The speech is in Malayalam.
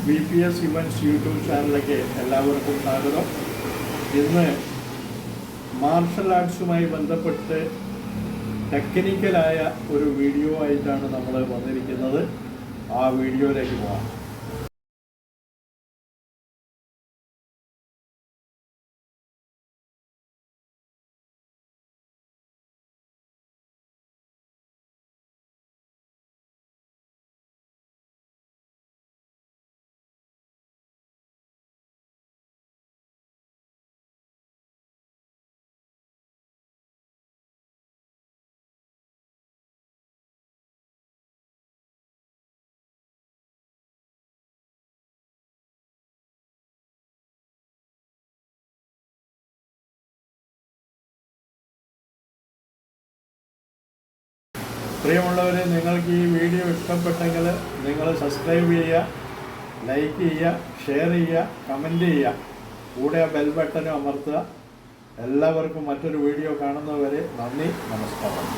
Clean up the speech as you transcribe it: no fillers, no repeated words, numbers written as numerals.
VPS ഇവൻറ്റ്സ് യൂട്യൂബ് ചാനലിലേക്ക് എല്ലാവർക്കും സ്വാഗതം. ഇന്ന് മാർഷൽ ആർട്സുമായി ബന്ധപ്പെട്ട് ടെക്നിക്കലായ ഒരു വീഡിയോ ആയിട്ടാണ് നമ്മൾ വന്നിരിക്കുന്നത്. ആ വീഡിയോയിലേക്ക് പോകാം. പ്രിയമുള്ളവരെ, നിങ്ങൾക്ക് ഈ വീഡിയോ ഇഷ്ടപ്പെട്ടെങ്കിൽ നിങ്ങൾ സബ്സ്ക്രൈബ് ചെയ്യുക, ലൈക്ക് ചെയ്യുക, ഷെയർ ചെയ്യുക, കമൻറ്റ് ചെയ്യുക, കൂടെ ആ ബെൽ ബട്ടനും അമർത്തുക. എല്ലാവർക്കും മറ്റൊരു വീഡിയോ കാണുന്നവരെ നന്ദി, നമസ്കാരം.